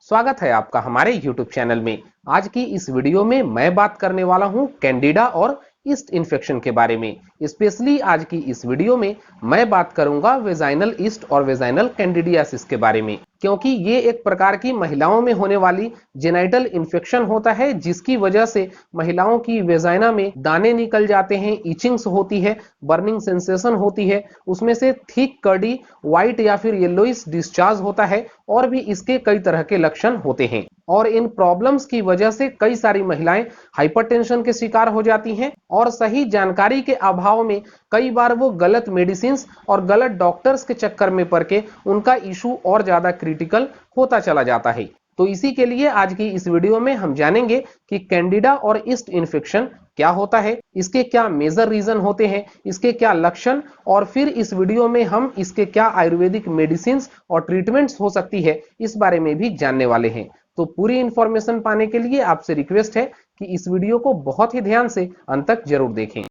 स्वागत है आपका हमारे YouTube चैनल में। आज की इस वीडियो में मैं बात करने वाला हूं कैंडिडा और ईस्ट इन्फेक्शन के बारे में। स्पेशली आज की इस वीडियो में मैं बात करूंगा वेजाइनल ईस्ट और वेजाइनल कैंडिडियासिस के बारे में, क्योंकि ये एक प्रकार की महिलाओं में होने वाली जेनाइटल इन्फेक्शन होता है, जिसकी वजह से महिलाओं की वेजाइना में दाने निकल जाते हैं, इचिंग्स होती है, बर्निंग सेंसेशन होती है, उसमें से थिक कर्डी व्हाइट या फिर येलोइश डिस्चार्ज होता है और भी इसके कई तरह के लक्षण होते हैं। और इन प्रॉब्लम्स की वजह से कई सारी महिलाएं हाइपरटेंशन के शिकार हो जाती हैं और सही जानकारी के अभाव में कई बार वो गलत मेडिसिन और गलत डॉक्टर्स के चक्कर में पड़ के उनका इशू और ज्यादा क्रिटिकल होता चला जाता है। तो इसी के लिए आज की इस वीडियो में हम जानेंगे कि कैंडिडा और ईस्ट इन्फेक्शन क्या होता है, इसके क्या मेजर रीजन होते हैं, इसके क्या लक्षण, और फिर इस वीडियो में हम इसके क्या आयुर्वेदिक मेडिसिन और ट्रीटमेंट्स हो सकती है इस बारे में भी जानने वाले हैं। तो पूरी इंफॉर्मेशन पाने के लिए आपसे रिक्वेस्ट है कि इस वीडियो को बहुत ही ध्यान से अंत तक जरूर देखें।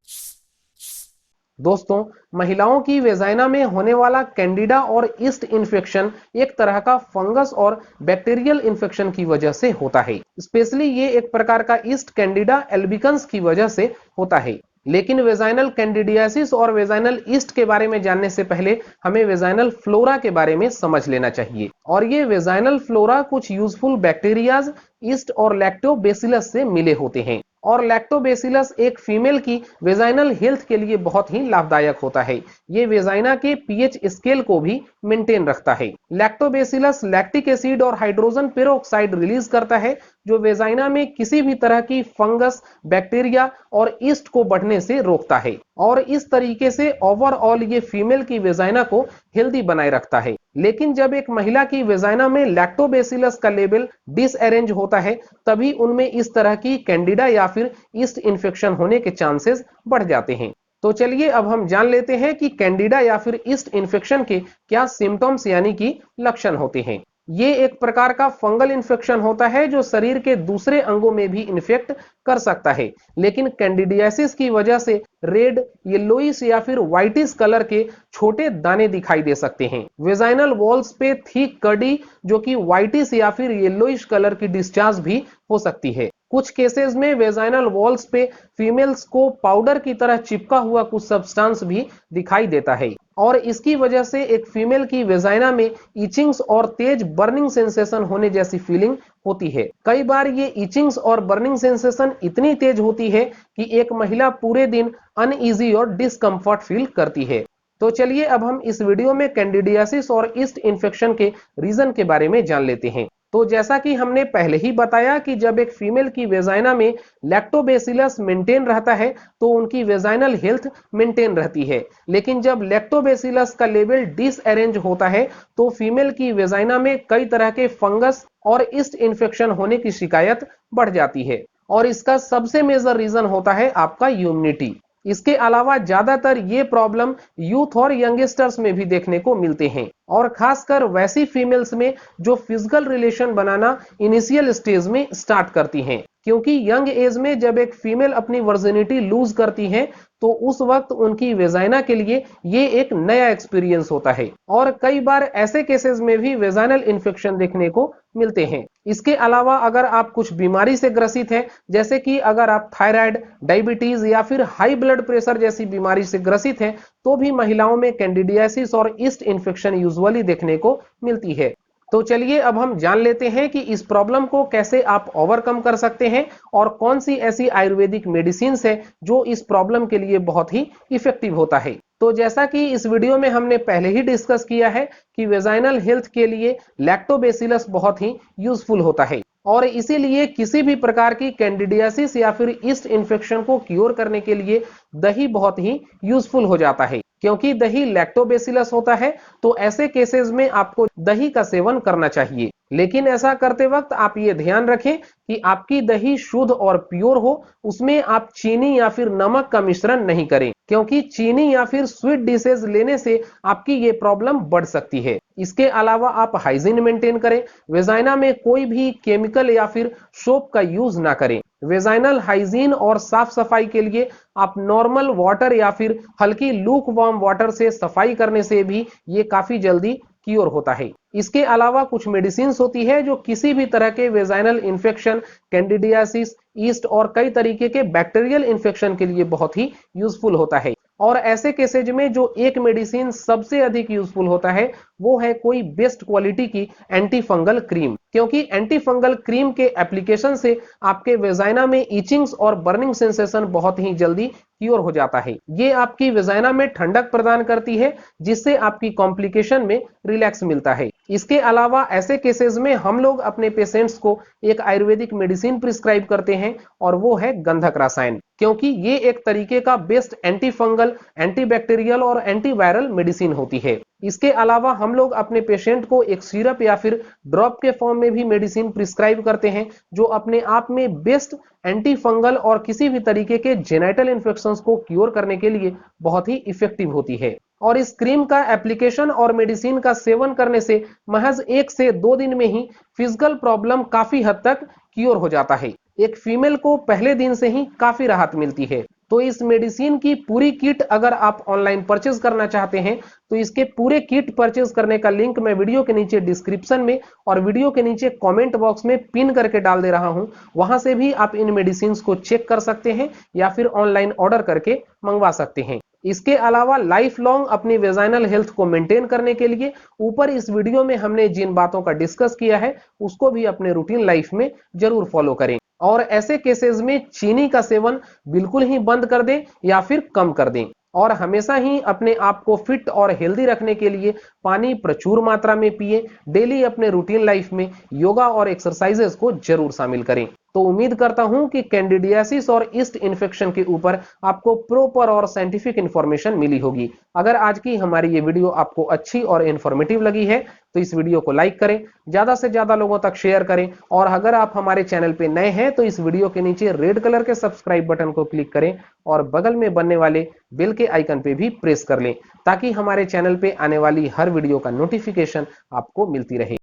दोस्तों, महिलाओं की वेजाइना में होने वाला कैंडिडा और ईस्ट इन्फेक्शन एक तरह का फंगस और बैक्टीरियल इन्फेक्शन की वजह से होता है। स्पेशली ये एक प्रकार का ईस्ट कैंडिडा एल्बिकन्स की वजह से होता है। लेकिन वेजाइनल कैंडिडियासिस और वेजाइनल ईस्ट के बारे में जानने से पहले हमें वेजाइनल फ्लोरा के बारे में समझ लेना चाहिए। और ये वेजाइनल फ्लोरा कुछ यूजफुल बैक्टीरियाज, ईस्ट और लैक्टोबैसिलस से मिले होते हैं। और लैक्टोबैसिलस एक फीमेल की वेजाइनल हेल्थ के लिए बहुत ही लाभदायक होता है। ये वेजाइना के पीएच स्केल को भी मेंटेन रखता है। लैक्टोबैसिलस लैक्टिक एसिड और हाइड्रोजन पेरोक्साइड रिलीज करता है, जो वेजाइना में किसी भी तरह की फंगस, बैक्टीरिया और ईस्ट को बढ़ने से रोकता है और इस तरीके से ओवरऑल ये फीमेल की वेजाइना को हेल्दी बनाए रखता है। लेकिन जब एक महिला की वेजाइना में लैक्टोबैसिलस का लेवल डिसअरेंज होता है, तभी उनमें इस तरह की कैंडिडा या फिर ईस्ट इन्फेक्शन होने के चांसेस बढ़ जाते हैं। तो चलिए अब हम जान लेते हैं कि कैंडिडा या फिर ईस्ट इन्फेक्शन के क्या सिम्टम्स यानी कि लक्षण होते हैं। ये एक प्रकार का फंगल इन्फेक्शन होता है जो शरीर के दूसरे अंगों में भी इन्फेक्ट कर सकता है, लेकिन कैंडिडियासिस की वजह से रेड, येलोइश या फिर व्हाइटिश कलर के छोटे दाने दिखाई दे सकते हैं। वेजाइनल वॉल्स पे थिक कर्डी जो कि व्हाइटिश या फिर येलोइश कलर की डिस्चार्ज भी हो सकती है। कुछ केसेस में वेजाइनल वॉल्स पे फीमेल्स को पाउडर की तरह चिपका हुआ कुछ सब्सटेंस भी दिखाई देता है और इसकी वजह से एक फीमेल की वेजाइना में इचिंग्स और तेज बर्निंग सेंसेशन होने जैसी फीलिंग होती है। कई बार ये इचिंग्स और बर्निंग सेंसेशन इतनी तेज होती है कि एक महिला पूरे दिन अनईजी और डिस्कम्फर्ट फील करती है। तो चलिए अब हम इस वीडियो में कैंडिडियासिस और ईस्ट इन्फेक्शन के रीजन के बारे में जान लेते हैं। तो जैसा कि हमने पहले ही बताया कि जब एक फीमेल की वेजाइना में लैक्टोबैसिलस मेंटेन रहता है तो उनकी वेजाइनल हेल्थ मेंटेन रहती है। लेकिन जब लैक्टोबैसिलस का लेवल डिसअरेंज होता है तो फीमेल की वेजाइना में कई तरह के फंगस और ईस्ट इन्फेक्शन होने की शिकायत बढ़ जाती है। और इसका सबसे मेजर रीजन होता है आपका ह्यूमिडिटी। इसके अलावा ज्यादातर ये प्रॉब्लम यूथ और यंगस्टर्स में भी देखने को मिलते हैं और खासकर वैसी फीमेल्स में जो फिजिकल रिलेशन बनाना इनिशियल स्टेज में स्टार्ट करती हैं, क्योंकि यंग एज में जब एक फीमेल अपनी वर्जिनिटी लूज करती है तो उस वक्त उनकी वेजाइना के लिए ये एक नया एक्सपीरियंस होता है और कई बार ऐसे केसेस में भी वेजाइनल इन्फेक्शन देखने को मिलते हैं। इसके अलावा अगर आप कुछ बीमारी से ग्रसित हैं, जैसे कि अगर आप थायराइड, डायबिटीज या फिर हाई ब्लड प्रेशर जैसी बीमारी से ग्रसित हैं, तो भी महिलाओं में कैंडिडियासिस और ईस्ट इन्फेक्शन यूजुअली देखने को मिलती है। तो चलिए अब हम जान लेते हैं कि इस प्रॉब्लम को कैसे आप ओवरकम कर सकते हैं और कौन सी ऐसी आयुर्वेदिक मेडिसिन है जो इस प्रॉब्लम के लिए बहुत ही इफेक्टिव होता है। तो जैसा कि इस वीडियो में हमने पहले ही डिस्कस किया है कि वेजाइनल हेल्थ के लिए लैक्टोबैसिलस बहुत ही यूजफुल होता है और इसीलिए किसी भी प्रकार की कैंडिडियासिस या फिर ईस्ट इन्फेक्शन को क्योर करने के लिए दही बहुत ही यूजफुल हो जाता है। क्योंकि दही लैक्टोबैसिलस होता है तो ऐसे केसेस में आपको दही का सेवन करना चाहिए। लेकिन ऐसा करते वक्त आप ये ध्यान रखें कि आपकी दही शुद्ध और प्योर हो, उसमें आप चीनी या फिर नमक का मिश्रण नहीं करें, क्योंकि चीनी या फिर स्वीट डिशेज लेने से आपकी ये प्रॉब्लम बढ़ सकती है। इसके अलावा आप हाइजीन मेंटेन करें, वेजाइना में कोई भी केमिकल या फिर सोप का यूज ना करें। वेजाइनल हाइजीन और साफ सफाई के लिए आप नॉर्मल वाटर या फिर हल्की लूक वार्म वाटर से सफाई करने से भी ये काफी जल्दी क्योर होता है। इसके अलावा कुछ मेडिसिन होती है जो किसी भी तरह के वेजाइनल इन्फेक्शन, कैंडिडियासिस, ईस्ट और कई तरीके के बैक्टीरियल इन्फेक्शन के लिए बहुत ही यूजफुल होता है। और ऐसे केसेज में जो एक मेडिसिन सबसे अधिक यूजफुल होता है वो है कोई बेस्ट क्वालिटी की एंटी फंगल क्रीम, क्योंकि एंटी फंगल क्रीम के एप्लीकेशन से आपके वेजाइना में इचिंग्स और बर्निंग सेंसेशन बहुत ही जल्दी क्योर हो जाता है। ये आपकी वेजाइना में ठंडक प्रदान करती है जिससे आपकी कॉम्प्लिकेशन में रिलैक्स मिलता है। इसके अलावा ऐसे केसेस में हम लोग अपने पेशेंट्स को एक आयुर्वेदिक मेडिसिन प्रिस्क्राइब करते हैं और वो है गंधक रसायन, क्योंकि ये एक तरीके का बेस्ट एंटी फंगल, एंटीबैक्टीरियल और एंटीवायरल मेडिसिन होती है। इसके अलावा हम लोग अपने पेशेंट को एक सिरप या फिर ड्रॉप के फॉर्म में भी मेडिसिन प्रिस्क्राइब करते हैं जो अपने आप में बेस्ट एंटी फंगल और किसी भी तरीके के जेनाइटल इन्फेक्शंस को क्योर करने के लिए बहुत ही इफेक्टिव होती है। और इस क्रीम का एप्लीकेशन और मेडिसिन का सेवन करने से महज 1 से 2 दिन में ही फिजिकल प्रॉब्लम काफी हद तक क्योर हो जाता है। एक फीमेल को पहले दिन से ही काफी राहत मिलती है। तो इस मेडिसिन की पूरी किट अगर आप ऑनलाइन परचेज करना चाहते हैं तो इसके पूरे किट परचेज करने का लिंक मैं वीडियो के नीचे डिस्क्रिप्शन में और वीडियो के नीचे कमेंट बॉक्स में पिन करके डाल दे रहा हूं। वहां से भी आप इन मेडिसिन को चेक कर सकते हैं या फिर ऑनलाइन ऑर्डर करके मंगवा सकते हैं। इसके अलावा लाइफ लॉन्ग अपनी वेजाइनल हेल्थ को मेंटेन करने के लिए ऊपर इस वीडियो में हमने जिन बातों का डिस्कस किया है उसको भी अपने रूटीन लाइफ में जरूर फॉलो करें। और ऐसे केसेस में चीनी का सेवन बिल्कुल ही बंद कर दें या फिर कम कर दें। और हमेशा ही अपने आप को फिट और हेल्दी रखने के लिए पानी प्रचुर मात्रा में पिए। डेली अपने रूटीन लाइफ में योगा और एक्सरसाइजेस को जरूर शामिल करें। तो उम्मीद करता हूं कि कैंडिडियासिस और ईस्ट इन्फेक्शन के ऊपर आपको प्रॉपर और साइंटिफिक इंफॉर्मेशन मिली होगी। अगर आज की हमारी ये वीडियो आपको अच्छी और इंफॉर्मेटिव लगी है तो इस वीडियो को लाइक करें, ज्यादा से ज्यादा लोगों तक शेयर करें और अगर आप हमारे चैनल पे नए हैं तो इस वीडियो के नीचे रेड कलर के सब्सक्राइब बटन को क्लिक करें और बगल में बनने वाले बेल के आइकन पे भी प्रेस कर लें ताकि हमारे चैनल पे आने वाली हर वीडियो का नोटिफिकेशन आपको मिलती रहे।